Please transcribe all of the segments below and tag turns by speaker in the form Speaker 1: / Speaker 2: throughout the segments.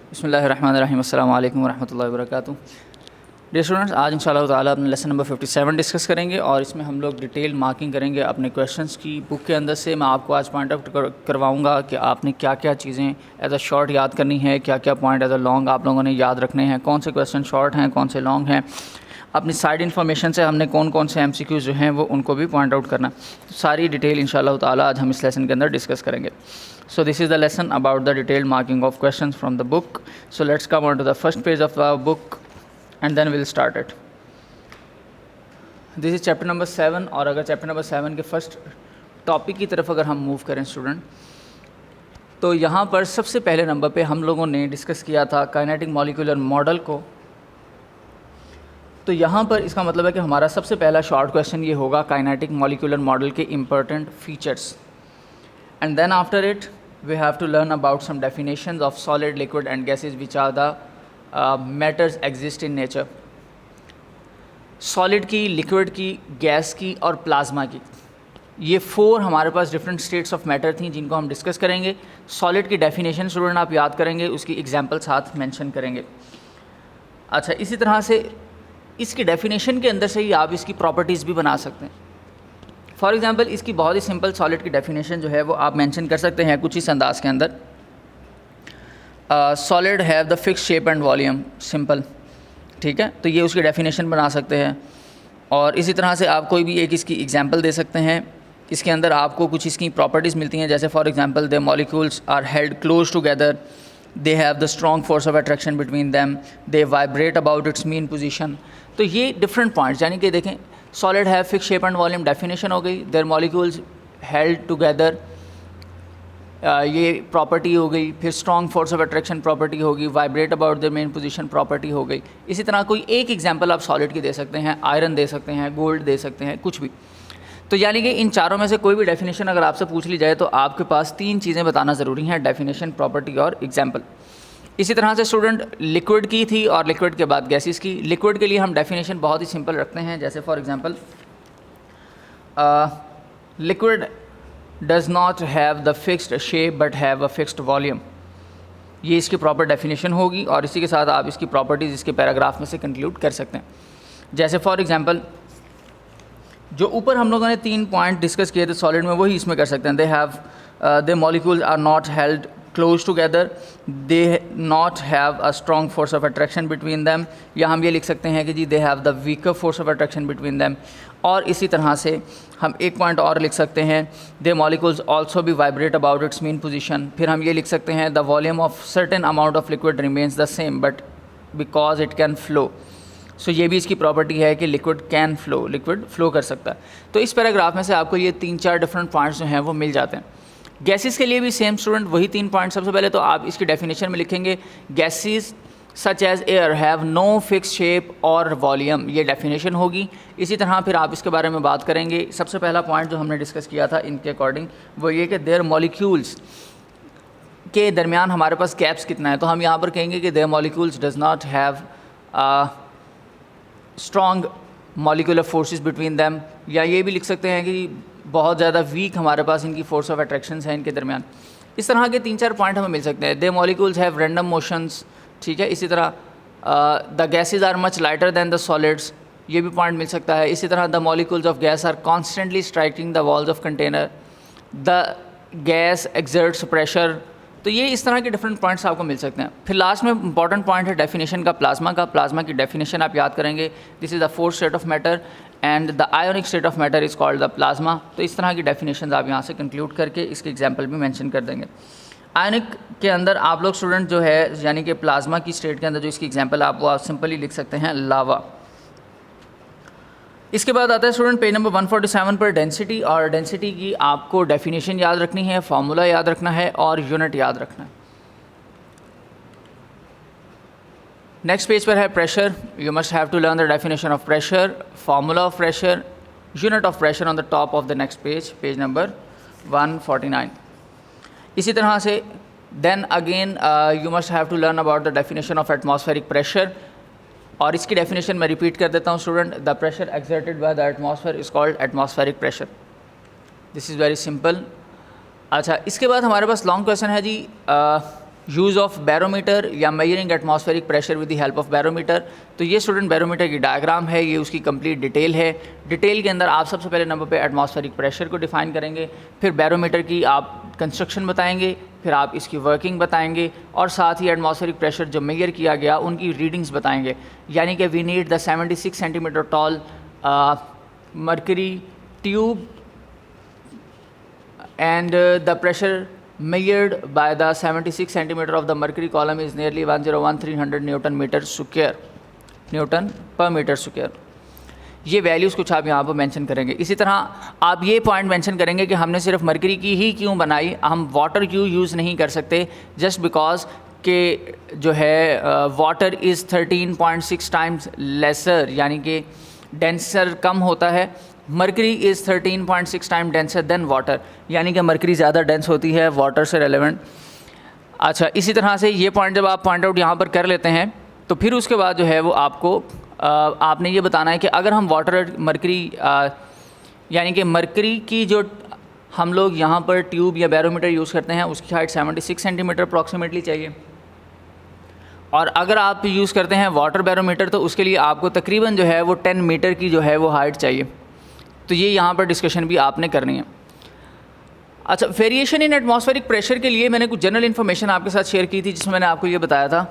Speaker 1: बिस्मिल्लाहिर्रहमानिर्रहीम अस्सलाम वालेकुम वरहमतुल्लाहि वबरकातुहू। डियर स्टूडेंट्स, आज इंशाअल्लाह ताला अपने लेसन नंबर 57 डिस्कस करेंगे और इसमें हम लोग डिटेल मार्किंग करेंगे अपने क्वेश्चंस की। बुक के अंदर से मैं आपको आज पॉइंट आउट करवाऊंगा कि आपने क्या क्या चीज़ें एज अ शॉर्ट याद करनी है, क्या क्या पॉइंट एज अ लॉन्ग आप लोगों ने याद रखने हैं, कौन से क्वेश्चन शॉर्ट हैं, कौन से लॉन्ग हैं। अपनी साइड इन्फॉर्मेशन से हमने कौन कौन से MCQs जो हैं वो उनको भी पॉइंट आउट करना। तो सारी डिटेल इंशाअल्लाह ताला आज हम इस लेसन के अंदर डिस्कस करेंगे। So this is the lesson about the detailed marking of questions from the book. So let's come on to the first page of the book and then we'll start it. This is chapter number 7 और अगर chapter number 7 के first topic की तरफ अगर हम move करें student, तो यहाँ पर सबसे पहले नंबर पे हम लोगों ने डिस्कस किया था काइनेटिक मॉलिक्यूलर मॉडल को। तो यहाँ पर इसका मतलब है कि हमारा सबसे पहला शॉर्ट क्वेश्चन ये होगा काइनेटिक मॉलिक्यूलर मॉडल के important features, and then after it we have to learn about some definitions of solid, liquid and gases which are the matters exist in nature. Solid की, liquid की, gas की और plasma की, ये 4 हमारे पास different states of matter थी जिनको हम डिस्कस करेंगे। सॉलिड की डेफिनेशन स्टूडेंट आप याद करेंगे, उसकी एग्जांपल साथ मेंशन करेंगे। अच्छा, इसी तरह से इसकी डेफिनेशन के अंदर से ही आप इसकी प्रॉपर्टीज़ भी बना सकते हैं। फॉर एग्ज़ाम्पल इसकी बहुत ही सिंपल सॉलिड की डेफिनेशन जो है वो आप मेंशन कर सकते हैं कुछ इस अंदाज़ के अंदर। Solid have the fix shape and volume, simple, ठीक है। तो ये उसकी डेफिनेशन बना सकते हैं। और इसी तरह से आप कोई भी एक इसकी एग्जांपल दे सकते हैं। इसके अंदर आपको कुछ इसकी प्रॉपर्टीज़ मिलती हैं, जैसे for example the molecules are held close together, they have the strong force of attraction between them, they vibrate about its mean position. तो ये डिफरेंट पॉइंट्स, यानी कि देखें solid have fix shape and volume definition हो गई, their molecules held together ये property हो गई, फिर strong force of attraction property होगी, vibrate about their mean position property हो गई। इसी तरह कोई एक एग्जांपल आप सॉलिड की दे सकते हैं, आयरन दे सकते हैं, गोल्ड दे सकते हैं, कुछ भी। तो यानी कि इन चारों में से कोई भी डेफिनेशन अगर आपसे पूछ ली जाए तो आपके पास 3 चीज़ें बताना ज़रूरी हैं, डेफिनेशन, प्रॉपर्टी और एग्जाम्पल। इसी तरह से स्टूडेंट लिक्विड की थी और लिक्विड के बाद गैसेस की। लिक्विड के लिए हम डेफिनेशन बहुत ही सिंपल रखते हैं, जैसे for example liquid does not have the fixed shape but have a fixed volume. ये इसकी प्रॉपर डेफिनेशन होगी और इसी के साथ आप इसकी प्रॉपर्टीज़ इसके पैराग्राफ में से कंक्लूड कर सकते हैं। जैसे फॉर एग्जांपल जो ऊपर हम लोगों ने 3 पॉइंट डिस्कस किए थे सॉलिड में, वही इसमें कर सकते हैं। They have the molecules are not held close together, they not have a strong force of attraction between them, या हम ये लिख सकते हैं कि जी they have the weaker force of attraction between them. और इसी तरह से हम एक पॉइंट और लिख सकते हैं, दे मॉलिक्यूल्स ऑल्सो भी vibrate about its mean position. फिर हम ये लिख सकते हैं the volume of certain amount of liquid remains the same but because it can flow. So ये भी इसकी प्रॉपर्टी है कि liquid can flow, liquid flow कर सकता है। तो इस पैराग्राफ में से आपको ये 3-4 डिफरेंट पॉइंट्स जो हैं वो मिल जाते हैं। गैसेस के लिए भी सेम स्टूडेंट वही 3 पॉइंट। सबसे पहले तो आप इसकी डेफिनेशन में लिखेंगे gases such as air have no fix shape और वॉल्यूम, ये डेफिनेशन होगी। इसी तरह फिर आप इसके बारे में बात करेंगे। सबसे पहला पॉइंट जो हमने डिस्कस किया था इनके अकॉर्डिंग वो ये कि देयर मॉलिक्यूल्स के दरमियान हमारे पास गैप्स कितना है। तो हम यहाँ पर कहेंगे कि there molecules does not have strong molecular forces between them, या ये भी लिख सकते हैं कि बहुत ज़्यादा वीक हमारे पास इनकी फोर्स ऑफ अट्रैक्शन है इनके दरमियान। इस तरह के 3-4 पॉइंट हमें मिल सकते हैं। They molecules have random motions, ठीक है। इसी तरह the gases are much lighter than the solids, ये भी पॉइंट मिल सकता है। इसी तरह the molecules of gas are constantly striking the walls of container, the gas exerts pressure. तो ये इस तरह के डिफरेंट पॉइंट्स आपको मिल सकते हैं। फिर लास्ट में इंपॉर्टेंट पॉइंट है डेफिनेशन का, प्लाज्मा का। प्लाज्मा की डेफिनेशन आप याद करेंगे, this is the fourth state of matter and the ionic state of matter is called the plasma. तो इस तरह की डेफिनेशन आप यहाँ से कंक्लूड करके इसके एग्जाम्पल भी मेंशन कर देंगे। आयोनिक के अंदर आप लोग स्टूडेंट जो है यानी कि प्लाज्मा की स्टेट के अंदर जो इसकी एग्जाम्पल आप वो आप सिंपली लिख सकते हैं लावा। इसके बाद आता है स्टूडेंट पेज नंबर 147 पर डेंसिटी, और डेंसिटी की आपको डेफिनेशन याद रखनी है, फार्मूला याद रखना है और यूनिट याद रखना है। नेक्स्ट पेज पर है pressure. You must have to learn the definition of pressure, formula of pressure, unit of pressure on the top of the next page, page number 149। इसी तरह से then again you must have to learn about the definition of atmospheric pressure, और इसकी definition मैं repeat कर देता हूँ student, the pressure exerted by the atmosphere is called atmospheric pressure. This is very simple. अच्छा, इसके बाद हमारे पास लॉन्ग क्वेश्चन है जी, यूज़ ऑफ बैरोमीटर या measuring atmospheric pressure with the help of barometer. तो ये स्टूडेंट बैरोमीटर की डायग्राम है, ये उसकी कंप्लीट डिटेल है। डिटेल के अंदर आप सबसे पहले नंबर पे एटमॉस्फेरिक प्रेशर को डिफ़ाइन करेंगे, फिर बैरोमीटर की आप कंस्ट्रक्शन बताएंगे, फिर आप इसकी वर्किंग बताएंगे और साथ ही एटमॉस्फेरिक प्रेशर जो मेजर किया गया उनकी रीडिंग्स बताएंगे। यानी कि we need the 76 centimetre tall mercury tube and the pressure measured by the 76 centimeter of the mercury column is nearly 101300 Newton पर मीटर स्क्वायर। ये वैल्यूज़ कुछ आप यहाँ पर मेंशन करेंगे। इसी तरह आप ये पॉइंट मेंशन करेंगे कि हमने सिर्फ मरकरी की ही क्यों बनाई, हम वाटर क्यों यूज़ नहीं कर सकते, जस्ट बिकॉज के जो है वाटर इज़ 13.6 टाइम्स लेसर, यानी कि डेंसर कम होता है। Mercury is 13.6 time denser then water, यानी कि मरकरी ज़्यादा डेंस होती है वाटर से रेलेवेंट। अच्छा, इसी तरह से ये पॉइंट जब आप पॉइंट आउट यहाँ पर कर लेते हैं तो फिर उसके बाद जो है वो आपको आपने ये बताना है कि अगर हम वाटर मरकरी यानी कि मरकरी की जो हम लोग यहाँ पर ट्यूब या बैरोमीटर यूज़ करते हैं उसकी हाइट 76 सेंटीमीटर अप्रॉक्सीमेटली चाहिए, और अगर आप यूज़ करते हैं वाटर बैरोमीटर तो उसके लिए आपको तकरीबन जो है वो 10 मीटर की जो है वो हाइट चाहिए। तो ये यहाँ पर डिस्कशन भी आपने करनी है। अच्छा, वेरिएशन इन एटमॉस्फेरिक प्रेशर के लिए मैंने कुछ जनरल इन्फॉर्मेशन आपके साथ शेयर की थी, जिसमें मैंने आपको ये बताया था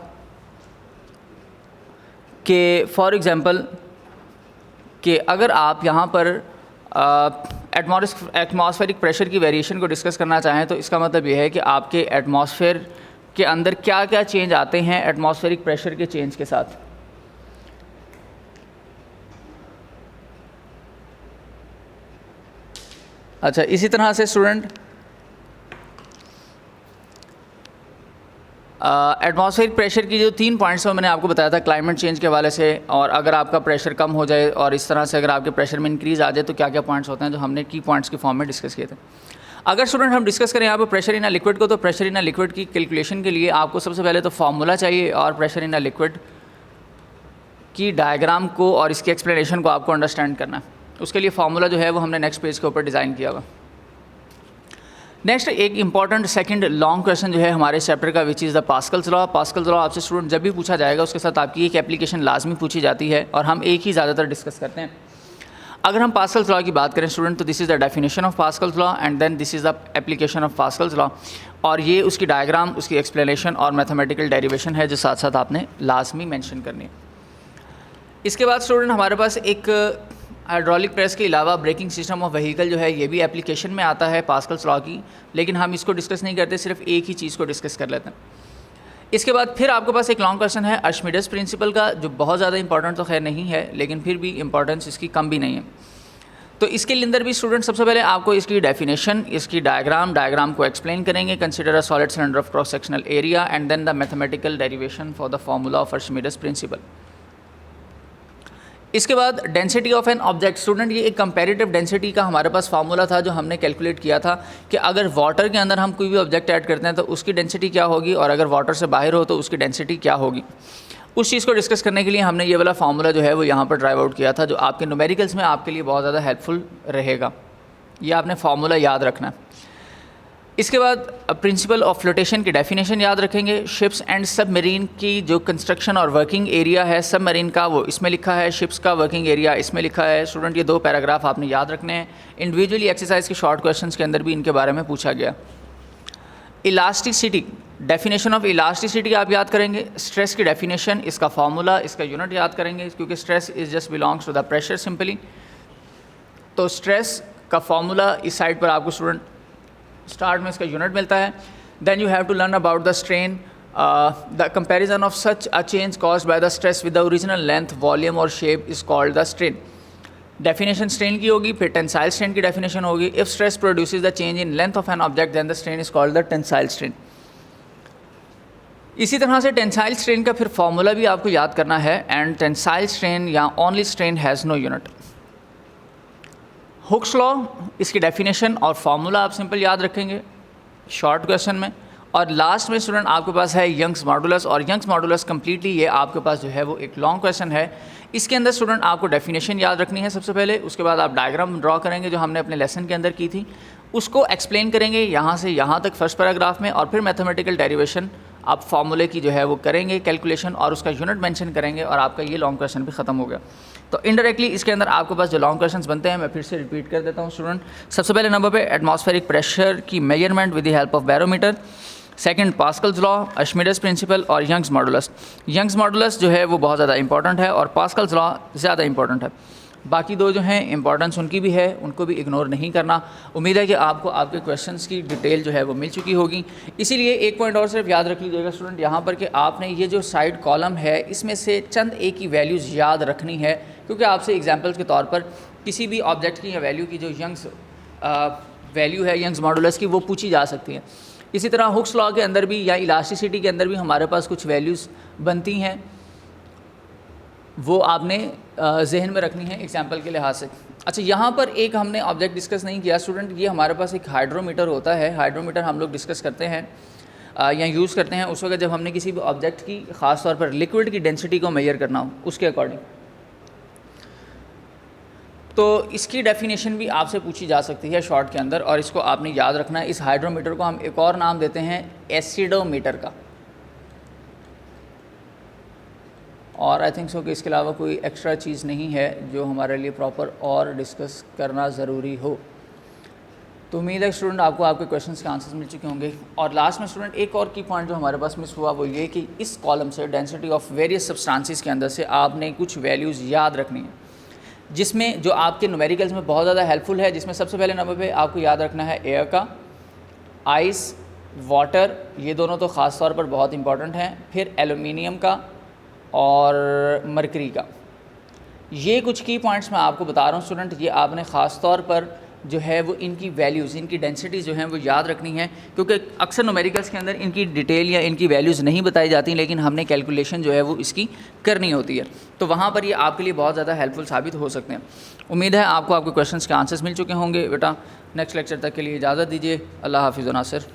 Speaker 1: कि फॉर एग्ज़ाम्पल कि अगर आप यहाँ पर एटमॉस्फेरिक प्रेशर की वेरिएशन को डिस्कस करना चाहें तो इसका मतलब ये है कि आपके एटमॉस्फेयर के अंदर क्या क्या चेंज आते हैं एटमॉस्फेरिक प्रेशर के चेंज के साथ। अच्छा, इसी तरह से स्टूडेंट एटमॉस्फेरिक प्रेशर की जो 3 पॉइंट्स हैं मैंने आपको बताया था क्लाइमेट चेंज के हवाले से, और अगर आपका प्रेशर कम हो जाए और इस तरह से अगर आपके प्रेशर में इंक्रीज़ आ जाए तो क्या क्या पॉइंट्स होते हैं, जो हमने की पॉइंट्स के फॉर्म में डिस्कस किए थे। अगर स्टूडेंट हम डिस्कस करें यहाँ पर प्रेशर इन अ लिक्विड को, तो प्रेशर इन अ लिक्विड की कैलकुलेशन के लिए आपको सबसे पहले तो फार्मूला चाहिए और प्रेशर इन अ लिक्विड की डायग्राम को और इसके एक्सप्लेनेशन को आपको अंडरस्टैंड करना है। उसके लिए फार्मूला जो है वो हमने नेक्स्ट पेज के ऊपर डिज़ाइन किया हुआ। नेक्स्ट एक इंपॉर्टेंट सेकंड लॉन्ग क्वेश्चन जो है हमारे चैप्टर का, which is the Pascal's law. Pascal's law आपसे स्टूडेंट जब भी पूछा जाएगा उसके साथ आपकी एक एप्लीकेशन लाजमी पूछी जाती है और हम एक ही ज़्यादातर डिस्कस करते हैं। अगर हम पास्कल्स लॉ की बात करें स्टूडेंट तो this is the definition of Pascal's law and then this is the application of Pascal's law, और ये उसकी डायग्राम, उसकी एक्सप्लेनेशन और मैथमेटिकल डेरिवेशन है जो साथ साथ आपने लाजमी मेंशन करनी है। इसके बाद स्टूडेंट हमारे पास एक हाइड्रोलिक प्रेस के अलावा ब्रेकिंग सिस्टम ऑफ व्हीकल जो है ये भी एप्लीकेशन में आता है पास्कल्स लॉ की, लेकिन हम इसको डिस्कस नहीं करते, सिर्फ एक ही चीज़ को डिस्कस कर लेते हैं। इसके बाद फिर आपके पास एक लॉन्ग क्वेश्चन है आर्चिमिडीज प्रिंसिपल का, जो बहुत ज़्यादा इंपॉर्टेंट तो खैर नहीं है लेकिन फिर भी इंपॉर्टेंस इसकी कम भी नहीं है। तो इसके अंदर भी स्टूडेंट सबसे पहले आपको इसकी डेफिनेशन, इसकी डायग्राम को एक्सप्लेन करेंगे। Consider a solid cylinder of cross sectional area and then the mathematical derivation for the formula of Archimedes principle. इसके बाद density of an object. Student ये एक कंपैरेटिव डेंसिटी का हमारे पास फार्मूला था जो हमने कैलकुलेट किया था कि अगर वाटर के अंदर हम कोई भी ऑब्जेक्ट ऐड करते हैं तो उसकी डेंसिटी क्या होगी और अगर वाटर से बाहर हो तो उसकी डेंसिटी क्या होगी। उस चीज़ को डिस्कस करने के लिए हमने ये वाला फार्मूला जो है वो यहाँ पर ड्राइव आउट किया था, जो आपके न्यूमेरिकल्स में आपके लिए बहुत ज़्यादा हेल्पफुल रहेगा। ये आपने फार्मूला याद रखना है। इसके बाद प्रिंसिपल ऑफ फ्लोटेशन की डेफिनेशन याद रखेंगे। शिप्स एंड सबमरीन की जो कंस्ट्रक्शन और वर्किंग एरिया है सबमरीन का वो इसमें लिखा है, शिप्स का वर्किंग एरिया इसमें लिखा है। स्टूडेंट ये 2 पैराग्राफ आपने याद रखने हैं। इंडिविजुअली एक्सरसाइज के शॉर्ट क्वेश्चंस के अंदर भी इनके बारे में पूछा गया। इलास्टिसिटी, डेफिनेशन ऑफ इलास्टिसिटी आप याद करेंगे। स्ट्रेस की डेफिनेशन, इसका फार्मूला, इसका यूनिट याद करेंगे क्योंकि stress is just belongs to the pressure simply. तो स्ट्रेस का फार्मूला इस साइड पर आपको स्टूडेंट स्टार्ट में इसका यूनिट मिलता है। Then you have to learn about the strain, the comparison of such a change caused by the stress with the original length, volume और shape is called the strain. Definition strain की होगी, फिर tensile strain की definition होगी। If stress produces the change in length of an object then the strain is called the tensile strain. इसी तरह से tensile strain का फिर फॉर्मूला भी आपको याद करना है। एंड टेंसाइल स्ट्रेन या only strain has no unit. Hooke's law, इसकी डेफिनेशन और फार्मूला आप सिंपल याद रखेंगे शॉर्ट क्वेश्चन में। और लास्ट में स्टूडेंट आपके पास है यंग्स मॉडुलस, और यंग्स मॉडुलस कम्प्लीटली ये आपके पास जो है वो एक लॉन्ग क्वेश्चन है। इसके अंदर स्टूडेंट आपको डेफिनेशन याद रखनी है सबसे पहले, उसके बाद आप डायग्राम ड्रॉ करेंगे जो हमने अपने लेसन के अंदर की थी, उसको एक्सप्लेन करेंगे यहाँ से यहाँ तक फर्स्ट पैराग्राफ में, और फिर मैथमेटिकल डेरिवेशन आप फार्मूले की जो है वो करेंगे कैलकुलेशन और उसका यूनिट मेंशन करेंगे और आपका ये लॉन्ग क्वेश्चन भी ख़त्म हो गया। तो इनडायरेक्टली इसके अंदर आपके पास जो लॉन्ग क्वेश्चंस बनते हैं मैं फिर से रिपीट कर देता हूँ स्टूडेंट। सबसे पहले नंबर पे एटमॉस्फेरिक प्रेशर की measurement with the help of barometer, second Pascal's law, Archimedes principle और यंग्स मॉडुलस। यंग्स मॉडुलस जो है वो बहुत ज़्यादा इंपॉर्टेंट है और पास्कल्स लॉ ज़्यादा इंपॉर्टेंट है। बाकी दो जो हैं इंपॉर्टेंस उनकी भी है, उनको भी इग्नोर नहीं करना। उम्मीद है कि आपको आपके क्वेश्चंस की डिटेल जो है वो मिल चुकी होगी। इसीलिए एक पॉइंट और सिर्फ याद रख लीजिएगा स्टूडेंट यहाँ पर कि आपने ये जो साइड कॉलम है इसमें से चंद एक की वैल्यूज़ याद रखनी है, क्योंकि आपसे एग्जाम्पल्स के तौर पर किसी भी ऑब्जेक्ट की या वैल्यू की जो यंग्स वैल्यू है यंग्स मॉडुलस की वो पूछी जा सकती है। इसी तरह हुक्स लॉ के अंदर भी या इलास्टिसिटी के अंदर भी हमारे पास कुछ वैल्यूज़ बनती हैं, वो आपने जहन में रखनी है एग्जाम्पल के लिहाज से। अच्छा, यहाँ पर एक हमने ऑब्जेक्ट डिस्कस नहीं किया स्टूडेंट, ये हमारे पास एक हाइड्रोमीटर होता है। हाइड्रोमीटर हम लोग डिस्कस करते हैं या यूज़ करते हैं उस वक्त जब हमने किसी भी ऑब्जेक्ट की ख़ास तौर पर लिक्विड की डेंसिटी को मेजर करना हो उसके अकॉर्डिंग। तो इसकी डेफिनेशन भी आपसे पूछी जा सकती है शॉर्ट के अंदर और इसको आपने याद रखना है। इस हाइड्रोमीटर को हम एक और नाम देते हैं एसिडोमीटर का, और आई थिंक सो कि इसके अलावा कोई एक्स्ट्रा चीज़ नहीं है जो हमारे लिए प्रॉपर और डिस्कस करना ज़रूरी हो। तो उम्मीद है स्टूडेंट आपको आपके क्वेश्चंस के आंसर्स मिल चुके होंगे। और लास्ट में स्टूडेंट एक और की पॉइंट जो हमारे पास मिस हुआ वो ये कि इस कॉलम से डेंसिटी ऑफ वेरियस सब्सटेंसेस के अंदर से आपने कुछ वैल्यूज़ याद रखनी है, जिसमें जो आपके न्यूमेरिकल्स में बहुत ज़्यादा हेल्पफुल है। जिसमें सबसे पहले नंबर पे आपको याद रखना है एयर का, आइस, वाटर, ये दोनों तो ख़ास तौर पर बहुत इंपॉर्टेंट हैं। फिर एलुमिनियम का और मरकरी का। ये कुछ की पॉइंट्स मैं आपको बता रहा हूँ स्टूडेंट, ये आपने ख़ास तौर पर जो है वो इनकी वैल्यूज़, इनकी डेंसिटीज़ जो हैं वो याद रखनी है, क्योंकि अक्सर न्यूमेरिकल्स के अंदर इनकी डिटेल या इनकी वैल्यूज़ नहीं बताई जाती, लेकिन हमने कैलकुलेशन जो है वो इसकी करनी होती है। तो वहाँ पर ये आपके लिए बहुत ज़्यादा हेल्पफुल साबित हो सकते हैं। उम्मीद है आपको आपके क्वेश्चंस के आंसर्स मिल चुके होंगे। बेटा नेक्स्ट लेक्चर तक के लिए इजाज़त दीजिए। अल्लाह हाफ़िज़ नासिर।